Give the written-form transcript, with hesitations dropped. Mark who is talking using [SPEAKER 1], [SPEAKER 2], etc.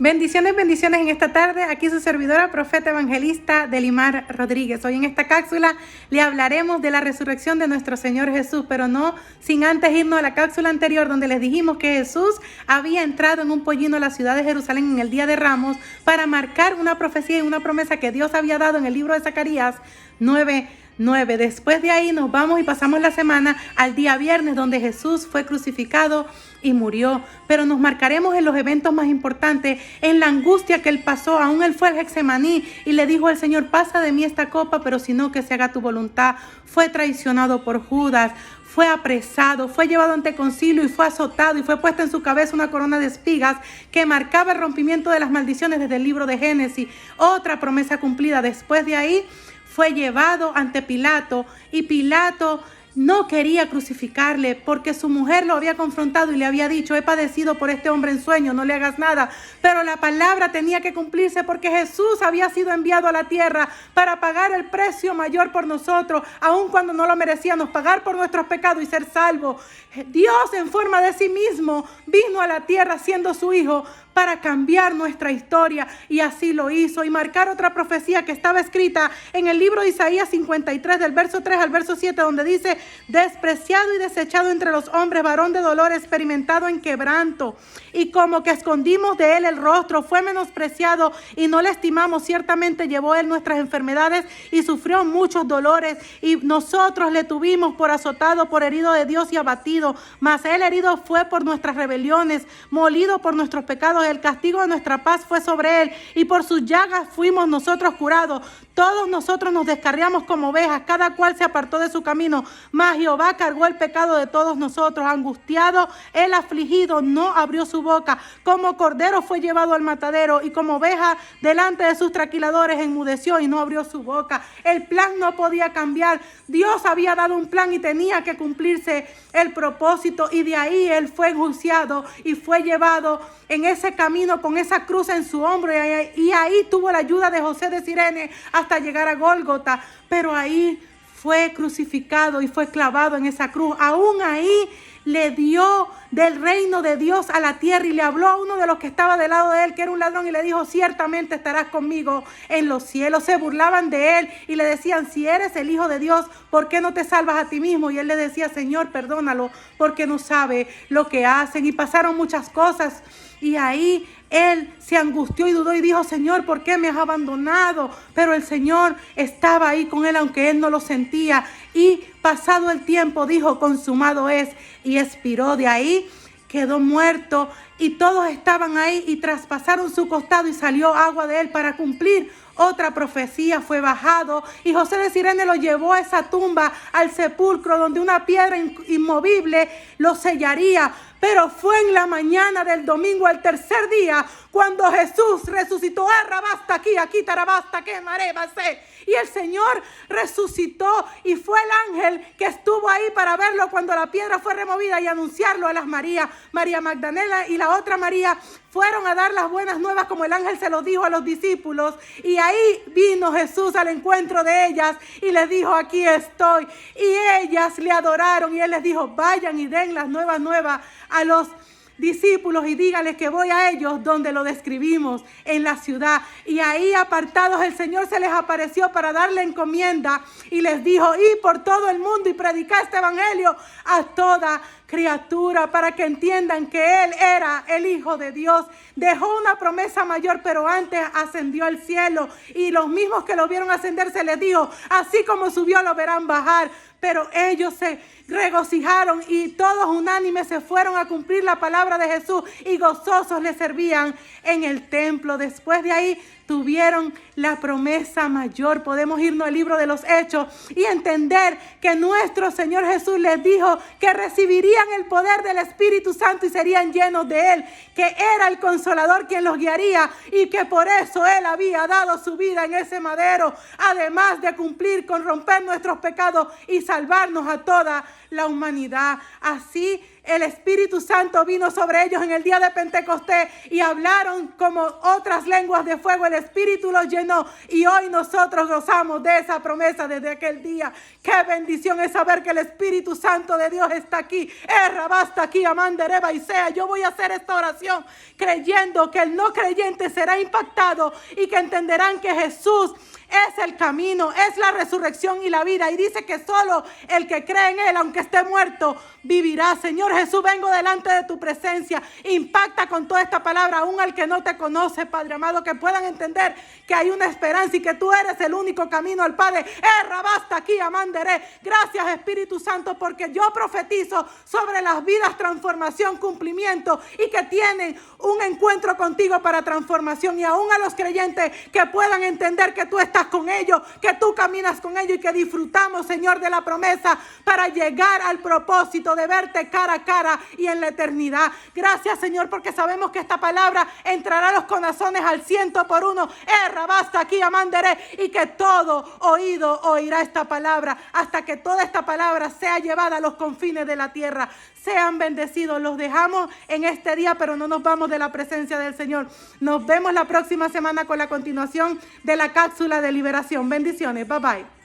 [SPEAKER 1] Bendiciones, bendiciones en esta tarde. Aquí su servidora, profeta evangelista Delimar Rodríguez. Hoy en esta cápsula le hablaremos de la resurrección de nuestro Señor Jesús, pero no sin antes irnos a la cápsula anterior donde les dijimos que Jesús había entrado en un pollino a la ciudad de Jerusalén en el día de Ramos para marcar una profecía y una promesa que Dios había dado en el libro de Zacarías 9:9. Después de ahí nos vamos y pasamos la semana al día viernes donde Jesús fue crucificado y murió, pero nos marcaremos en los eventos más importantes, en la angustia que él pasó. Aún él fue al Getsemaní y le dijo al Señor: pasa de mí esta copa, pero si no, que se haga tu voluntad. Fue traicionado por Judas, fue apresado, fue llevado ante concilio y fue azotado y fue puesta en su cabeza una corona de espigas que marcaba el rompimiento de las maldiciones desde el libro de Génesis. Otra promesa cumplida. Después de ahí fue llevado ante Pilato y Pilato no quería crucificarle porque su mujer lo había confrontado y le había dicho: he padecido por este hombre en sueño, no le hagas nada. Pero la palabra tenía que cumplirse porque Jesús había sido enviado a la tierra para pagar el precio mayor por nosotros, aun cuando no lo merecíamos, pagar por nuestros pecados y ser salvos. Dios en forma de sí mismo vino a la tierra siendo su hijo para cambiar nuestra historia, y así lo hizo y marcar otra profecía que estaba escrita en el libro de Isaías 53 del verso 3 al verso 7, donde dice: despreciado y desechado entre los hombres, varón de dolor, experimentado en quebranto, y como que escondimos de él el rostro, fue menospreciado y no le estimamos. Ciertamente llevó él nuestras enfermedades y sufrió muchos dolores, y nosotros le tuvimos por azotado, por herido de Dios y abatido. Mas él herido fue por nuestras rebeliones, molido por nuestros pecados. El castigo de nuestra paz fue sobre él, y por sus llagas fuimos nosotros curados. Todos nosotros nos descarriamos como ovejas, cada cual se apartó de su camino, mas Jehová cargó el pecado de todos nosotros. Angustiado, el afligido, no abrió su boca. Como cordero fue llevado al matadero, y como oveja delante de sus trasquiladores enmudeció y no abrió su boca. El plan no podía cambiar. Dios había dado un plan y tenía que cumplirse el propósito, y de ahí él fue enjuiciado y fue llevado en ese camino con esa cruz en su hombro, y ahí tuvo la ayuda de José de Sirene hasta llegar a Gólgota. Pero ahí fue crucificado y fue clavado en esa cruz. Aún ahí le dio del reino de Dios a la tierra, y le habló a uno de los que estaba del lado de él, que era un ladrón, y le dijo: ciertamente estarás conmigo en los cielos. Se burlaban de él y le decían: si eres el Hijo de Dios, ¿por qué no te salvas a ti mismo? Y él le decía: Señor, perdónalo, porque no sabe lo que hacen. Y pasaron muchas cosas, y ahí él se angustió y dudó y dijo: Señor, ¿por qué me has abandonado? Pero el Señor estaba ahí con él, aunque él no lo sentía. Y pasado el tiempo dijo: consumado es, y expiró. De ahí quedó muerto, y todos estaban ahí y traspasaron su costado y salió agua de él para cumplir otra profecía. Fue bajado, y José de Sirene lo llevó a esa tumba, al sepulcro, donde una piedra inmovible lo sellaría. Pero fue en la mañana del domingo, el tercer día, cuando Jesús resucitó. Y el Señor resucitó, y fue el ángel que estuvo ahí para verlo cuando la piedra fue removida y anunciarlo a las María Magdalena y la otra María. Fueron a dar las buenas nuevas como el ángel se lo dijo a los discípulos, y ahí vino Jesús al encuentro de ellas y les dijo: aquí estoy. Y ellas le adoraron, y él les dijo: vayan y den las nuevas a los discípulos y díganles que voy a ellos donde lo describimos en la ciudad. Y ahí apartados el Señor se les apareció para darle encomienda y les dijo: id por todo el mundo y predicad este evangelio a toda criatura, para que entiendan que él era el Hijo de Dios. Dejó una promesa mayor, pero antes ascendió al cielo, y los mismos que lo vieron ascender se les dijo: así como subió lo verán bajar. Pero ellos se regocijaron y todos unánimes se fueron a cumplir la palabra de Jesús, y gozosos le servían en el templo. Después de ahí tuvieron la promesa mayor. Podemos irnos al libro de los Hechos y entender que nuestro Señor Jesús les dijo que recibirían el poder del Espíritu Santo y serían llenos de él, que era el Consolador quien los guiaría, y que por eso él había dado su vida en ese madero, además de cumplir con romper nuestros pecados y salvarnos a toda la humanidad. Así el Espíritu Santo vino sobre ellos en el día de Pentecostés y hablaron como otras lenguas de fuego. El Espíritu los llenó y hoy nosotros gozamos de esa promesa desde aquel día. Qué bendición es saber que el Espíritu Santo de Dios está aquí. Basta aquí, Amandereba y sea. Yo voy a hacer esta oración creyendo que el no creyente será impactado y que entenderán que Jesús es el camino, es la resurrección y la vida. Y dice que solo el que cree en Él, aunque esté muerto, vivirá. Señor Jesús, vengo delante de tu presencia. Impacta con toda esta palabra, aún al que no te conoce, Padre amado, que puedan entender que hay una esperanza y que tú eres el único camino al Padre. Basta aquí, Amanderé. Gracias, Espíritu Santo, porque yo profetizo sobre las vidas, transformación, cumplimiento, y que tienen un encuentro contigo para transformación. Y aún a los creyentes que puedan entender que tú estás con ellos, que tú caminas con ellos y que disfrutamos, Señor, de la promesa para llegar al propósito de verte cara a cara y en la eternidad. Gracias, Señor, porque sabemos que esta palabra entrará a los corazones al 100%. Basta aquí, Amanderé, y que todo oído oirá esta palabra hasta que toda esta palabra sea llevada a los confines de la tierra. Sean bendecidos. Los dejamos en este día, pero no nos vamos de la presencia del Señor. Nos vemos la próxima semana con la continuación de la cápsula de liberación. Bendiciones. Bye bye.